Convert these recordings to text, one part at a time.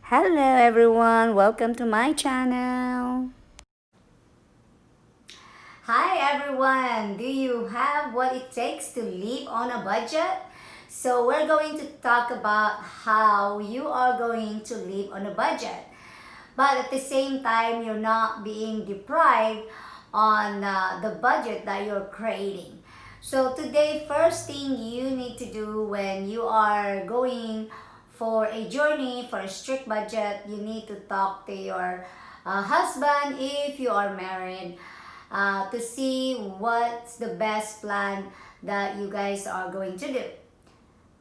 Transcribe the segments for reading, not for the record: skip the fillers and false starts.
Hello everyone, welcome to my channel. Hi everyone, do you have what it takes to live on a budget? So we're going to talk about how you are going to live on a budget. But at the same time, you're not being deprived on the budget that you're creating. So today, first thing you need to do when you are going for a journey for a strict budget, you need to talk to your husband if you are married to see what's the best plan that you guys are going to do.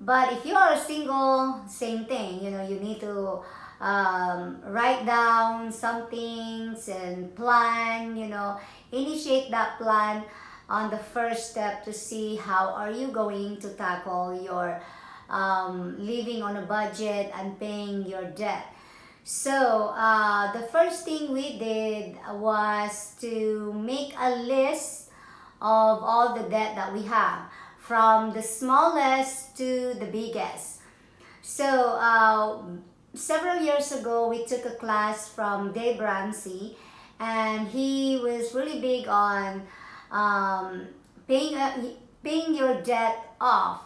But if you are single, same thing. You need to write down some things and plan. Initiate that plan on the first step to see how are you going to tackle your living on a budget and paying your debt. So the first thing we did was to make a list of all the debt that we have, from the smallest to the biggest. So several years ago, we took a class from Dave Ramsey, and he was really big on um, paying your debt off.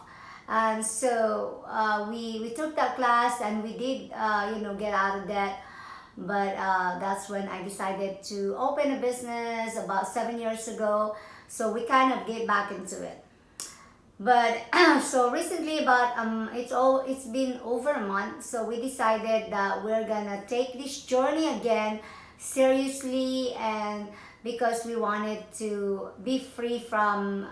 And so we took that class and we did get out of debt. But that's when I decided to open a business about 7 years ago. So we kind of get back into it. But so recently, about it's been over a month. So we decided that we're gonna take this journey again seriously, and because we wanted to be free from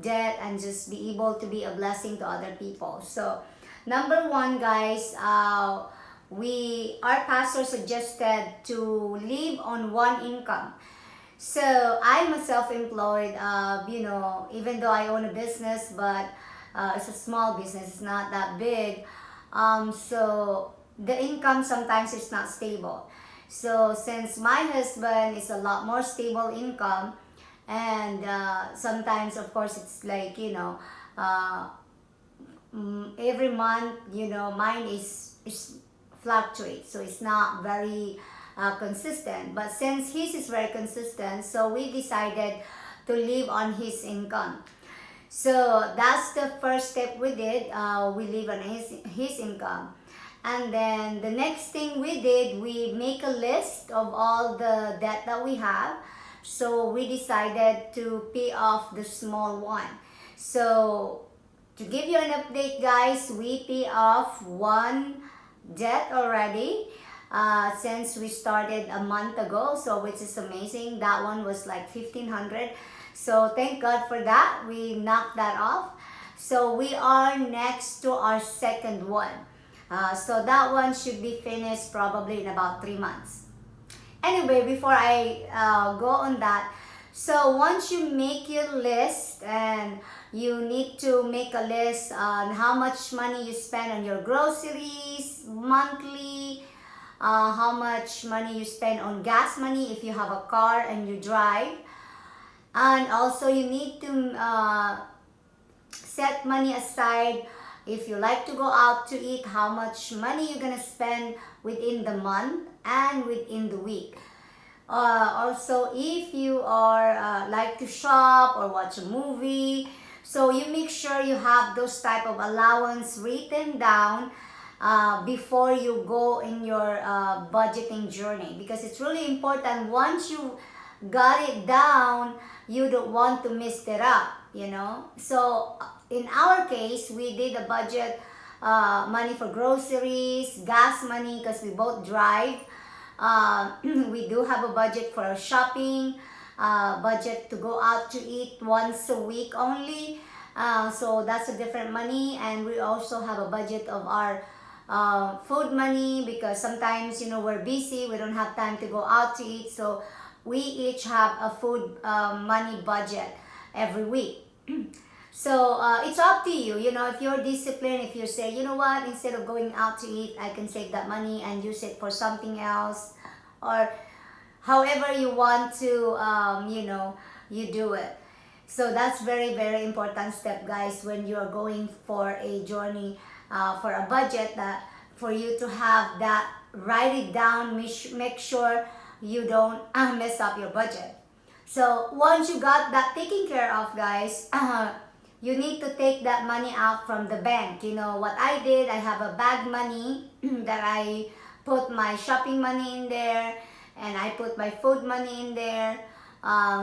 debt and just be able to be a blessing to other people. So number one, guys, our pastor suggested to live on one income. So I'm a self-employed, even though I own a business, but it's a small business, it's not that big. So the income sometimes is not stable. So since my husband is a lot more stable income, and sometimes of course it's like, every month, mine is fluctuates, so it's not very consistent. But since his is very consistent, so we decided to live on his income. So that's the first step we did. We live on his income. And then the next thing we did, we make a list of all the debt that we have. So we decided to pay off the small one. So to give you an update, guys, we pay off one debt already since we started a month ago, so which is amazing. That one was like 1,500. So thank God for that. We knocked that off. So we are next to our second one. So that one should be finished probably in about 3 months. Anyway, before I go on that, so once you make your list, and you need to make a list on how much money you spend on your groceries monthly, how much money you spend on gas money if you have a car and you drive, and also you need to set money aside if you like to go out to eat, how much money you're gonna spend within the month and within the week. Also, if you are like to shop or watch a movie, so you make sure you have those type of allowance written down before you go in your budgeting journey, because it's really important. Once you got it down, you don't want to mess it up. So in our case, we did a budget, money for groceries, gas money, because we both drive. We do have a budget for shopping, budget to go out to eat once a week only. So that's a different money. And we also have a budget of our food money, because sometimes, we're busy, we don't have time to go out to eat. So we each have a food money budget every week. So it's up to you, if you're disciplined, if you say, you know what, instead of going out to eat, I can save that money and use it for something else, or however you want to, you do it. So that's very, very important step, guys, when you're going for a journey for a budget that for you to have that, write it down, make sure you don't mess up your budget. So once you got that taken care of, guys, you need to take that money out from the bank. You know what I did? I have a bag money that I put my shopping money in there, and I put my food money in there.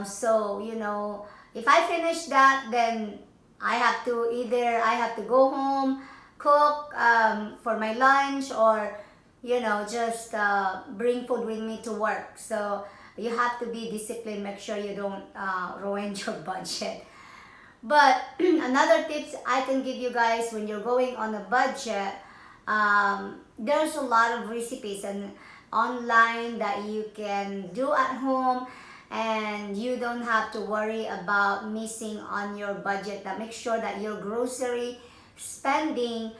So you know, if I finish that, then I have to go home, cook for my lunch, or you know, just bring food with me to work. So you have to be disciplined. Make sure you don't ruin your budget. But another tips I can give you guys when you're going on a budget, there's a lot of recipes and online that you can do at home, and you don't have to worry about missing on your budget. That make sure that your grocery spending,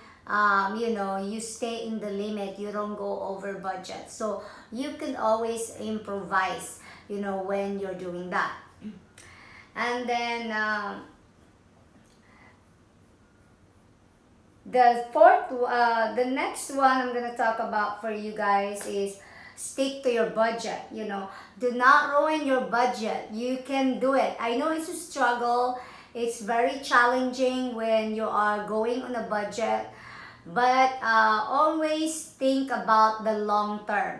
you know, you stay in the limit, you don't go over budget. So you can always improvise, you know, when you're doing that. And then the next one I'm gonna talk about for you guys is stick to your budget. You know, do not ruin your budget. You can do it. I know it's a struggle. It's very challenging when you are going on a budget, but always think about the long term.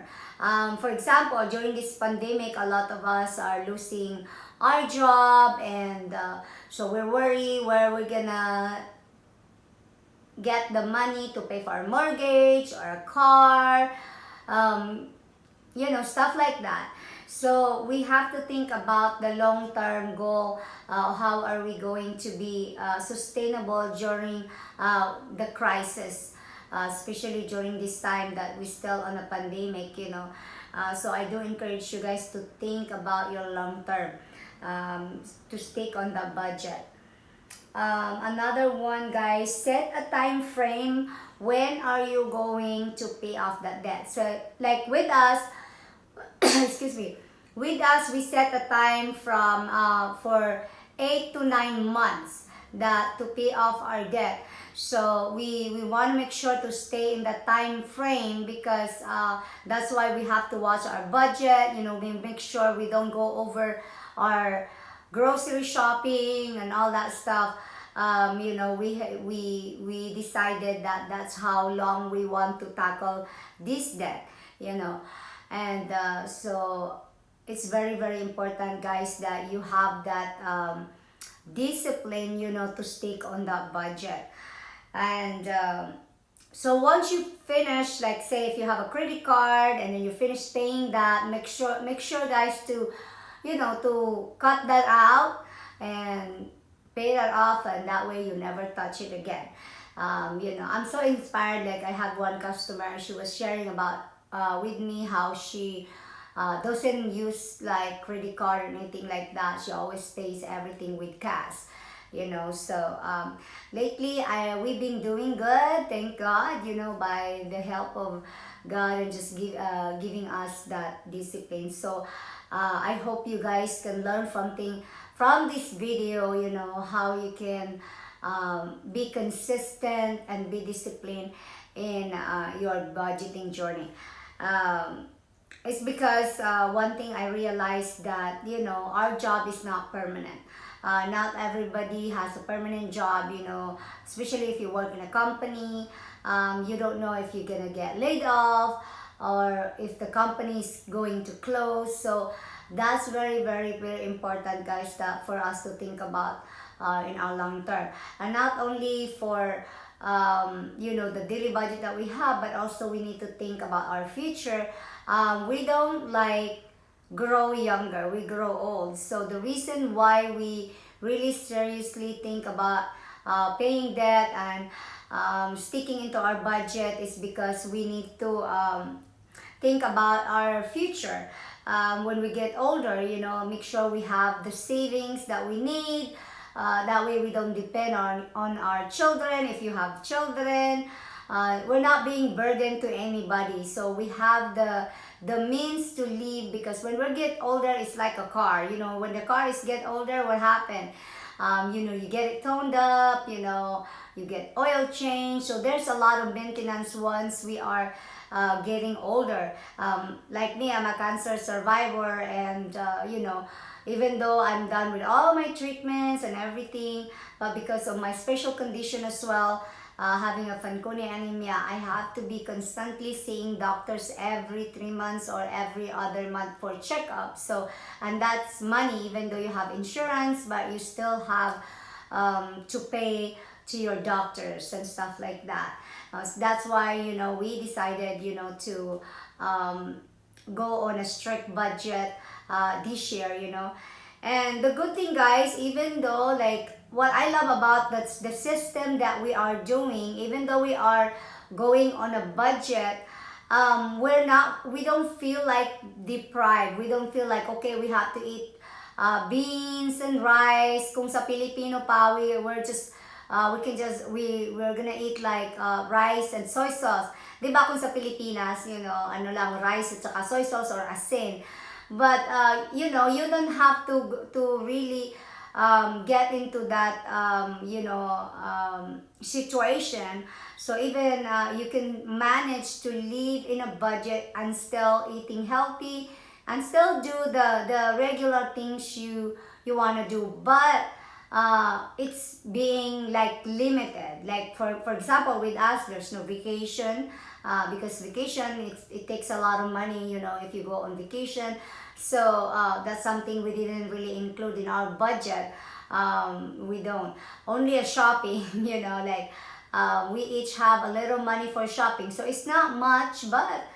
For example, during this pandemic, a lot of us are losing our job, and so we're worried where we're gonna get the money to pay for our mortgage or a car, you know, stuff like that. So we have to think about the long-term goal. How are we going to be sustainable during the crisis, especially during this time that we're still on a pandemic, you know. So I do encourage you guys to think about your long-term, to stick on the budget. Another one, guys, set a time frame. When are you going to pay off that debt? So like with us, excuse me, with us, we set a time from for 8 to 9 months that to pay off our debt. So we want to make sure to stay in the time frame, because that's why we have to watch our budget. You know, we make sure we don't go over our grocery shopping and all that stuff. You know, we decided that that's how long we want to tackle this debt, you know. And so it's very, very important, guys, that you have that discipline, you know, to stick on that budget. And so once you finish, like say if you have a credit card and then you finish paying that, make sure guys to, you know, to cut that out and pay that off, and that way you never touch it again. You know, I'm so inspired. Like I had one customer, she was sharing about with me how she doesn't use like credit card or anything like that. She always pays everything with cash, you know. So lately we've been doing good, thank God, you know, by the help of God, and just giving us that discipline. So I hope you guys can learn something from this video, you know, how you can be consistent and be disciplined in your budgeting journey. It's because one thing I realized that, you know, our job is not permanent. Not everybody has a permanent job, you know, especially if you work in a company. You don't know if you're gonna get laid off or if the company is going to close. So that's very, very, very important, guys, that for us to think about in our long term. And not only for you know, the daily budget that we have, but also we need to think about our future. We don't like grow younger, we grow old. So the reason why we really seriously think about paying debt and sticking into our budget is because we need to think about our future. When we get older, you know, make sure we have the savings that we need. That way we don't depend on our children. If you have children, we're not being burdened to anybody. So we have the means to live, because when we get older, it's like a car. You know, when the car is get older, what happened? You get it toned up, you get oil change. So there's a lot of maintenance once we are getting older. Like me, I'm a cancer survivor, and even though I'm done with all my treatments and everything, but because of my special condition as well, having a Fanconi anemia, I have to be constantly seeing doctors every 3 months or every other month for checkups. So, and that's money, even though you have insurance, but you still have to pay to your doctors and stuff like that. So that's why, we decided, to go on a strict budget this year. And the good thing, guys, even though, like, what I love about that's the system that we are doing, even though we are going on a budget, we don't feel like deprived. We don't feel like, okay, we have to eat beans and rice. Kung sa Filipino pa, we're gonna eat like rice and soy sauce. Diba kung sa Pilipinas, ano lang, rice at saka soy sauce or asin. But, you don't have to really get into that, situation. So even you can manage to live in a budget and still eating healthy and still do the regular things you want to do. But it's being like limited. Like for example, with us, there's no vacation because vacation it takes a lot of money. If you go on vacation, so that's something we didn't really include in our budget. We don't only a shopping. Like we each have a little money for shopping, so it's not much, but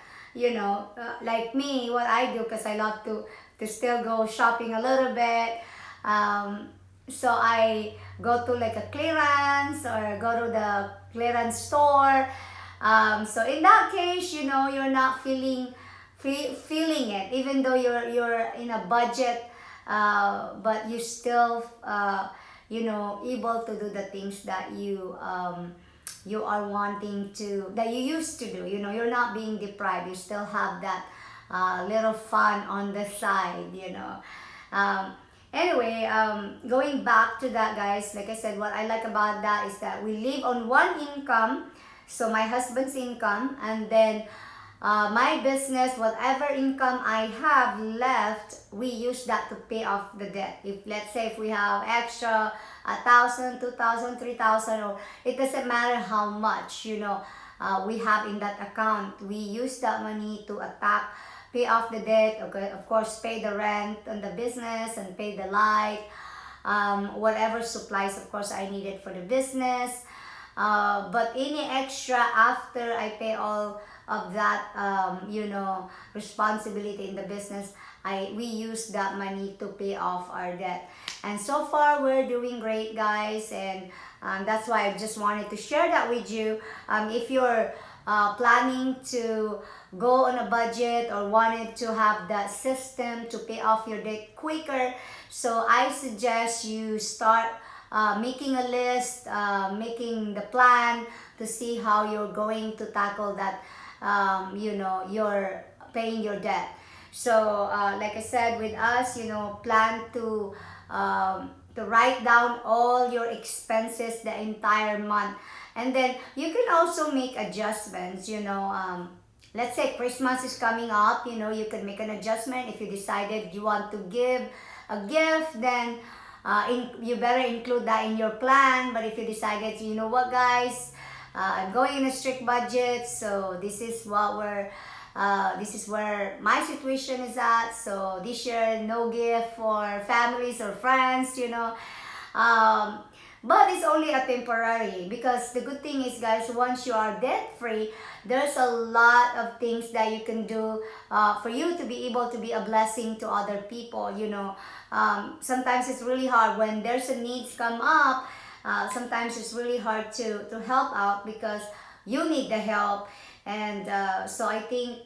like me, what I do, because I love to still go shopping a little bit. So I go to like a clearance or go to the clearance store. So in that case, you're not feeling it, even though you're in a budget, but you still able to do the things that you are wanting to, that you used to do. You're not being deprived. You still have that little fun on the side. Um, Anyway, going back to that, guys, like I said, what I like about that is that we live on one income. So my husband's income, and then my business, whatever income I have left, we use that to pay off the debt. If let's say if we have extra 1,000, 2,000, 3,000, or it doesn't matter how much we have in that account, we use that money to pay off the debt. Okay, of course, pay the rent on the business and pay the light, whatever supplies, of course, I needed for the business. But any extra after I pay all of that, responsibility in the business, we use that money to pay off our debt. And so far, we're doing great, guys. And that's why I just wanted to share that with you. If you're planning to go on a budget or wanted to have that system to pay off your debt quicker, so I suggest you start making a list, making the plan to see how you're going to tackle that, you're paying your debt. So like I said, with us, plan to write down all your expenses the entire month. And then you can also make adjustments. Let's say Christmas is coming up, you can make an adjustment. If you decided you want to give a gift, then you better include that in your plan. But if you decided, you know what, guys, I'm going in a strict budget, so this is where my situation is at. So this year, no gift for families or friends, but it's only a temporary, because the good thing is, guys, once you are debt free, there's a lot of things that you can do for you to be able to be a blessing to other people. Sometimes it's really hard when there's a needs come up. Sometimes it's really hard to help out because you need the help. And so I think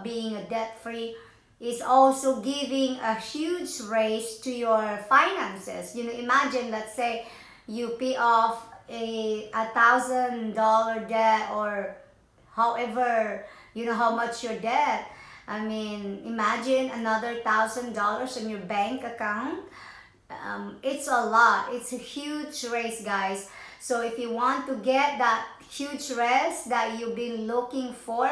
being a debt free is also giving a huge raise to your finances. Imagine, let's say you pay off a $1,000 debt, or however, how much your debt. I mean, imagine another $1,000 in your bank account. it's a lot. It's a huge race, guys. So if you want to get that huge race that you've been looking for,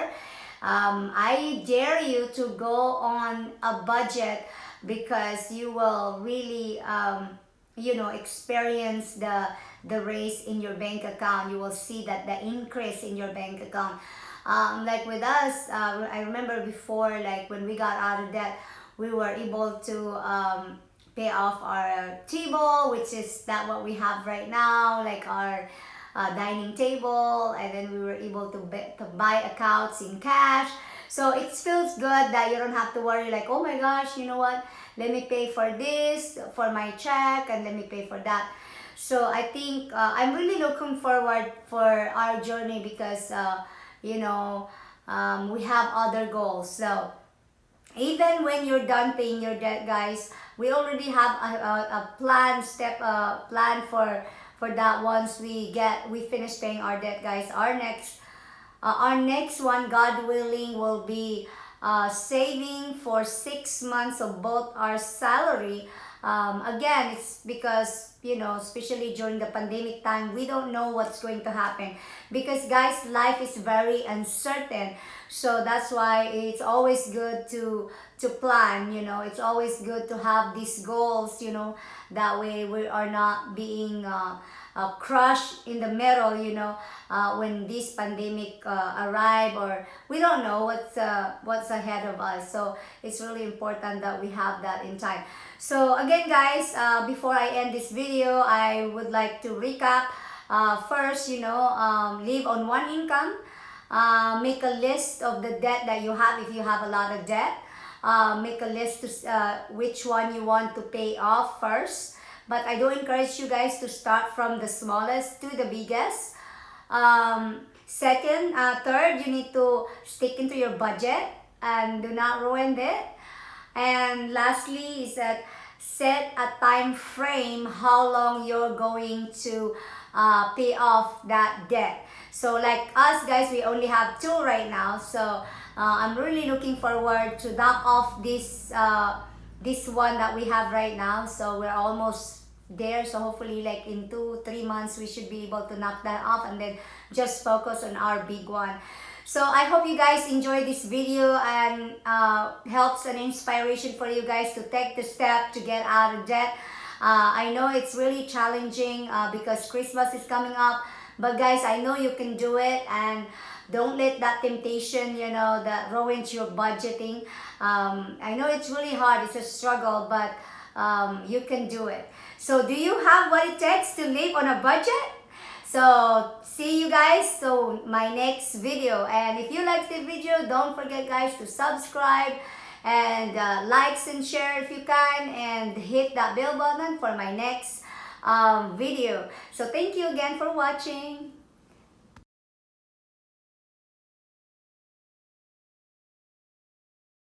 I dare you to go on a budget, because you will really, experience the raise in your bank account. You will see that the increase in your bank account. Like with us, I remember before, like when we got out of debt, we were able to pay off our table, which is that what we have right now, like our dining table, and then we were able to buy a couch in cash. So it feels good that you don't have to worry like, oh my gosh, you know what, let me pay for this for my check, and let me pay for that. So I think I'm really looking forward for our journey, because we have other goals. So even when you're done paying your debt, guys, we already have a plan for that. Once we finish paying our debt, guys, our next one, God willing, will be saving for 6 months of both our salary. Again, it's because, especially during the pandemic time, we don't know what's going to happen. Because, guys, life is very uncertain. So that's why it's always good to plan. It's always good to have these goals. That way we are not being crushed in the middle. When this pandemic arrive, or we don't know what's ahead of us. So it's really important that we have that in time. So again, guys, before I end this video, I would like to recap. First, live on one income. Make a list of the debt that you have. If you have a lot of debt, make a list to which one you want to pay off first. But I do encourage you guys to start from the smallest to the biggest. Third, you need to stick into your budget and do not ruin it. And lastly is that set a time frame how long you're going to pay off that debt. So like us, guys, we only have 2 right now. So I'm really looking forward to knock off this one that we have right now. So we're almost there. So hopefully like in 2-3 months we should be able to knock that off, and then just focus on our big one. So I hope you guys enjoy this video, and helps an inspiration for you guys to take the step to get out of debt. I know it's really challenging because Christmas is coming up, but guys, I know you can do it, and don't let that temptation, that ruins your budgeting. I know it's really hard, it's a struggle, but you can do it. So do you have what it takes to live on a budget? So see you guys so my next video. And if you like the video, don't forget, guys, to subscribe and likes and share if you can, and hit that bell button for my next video. So thank you again for watching.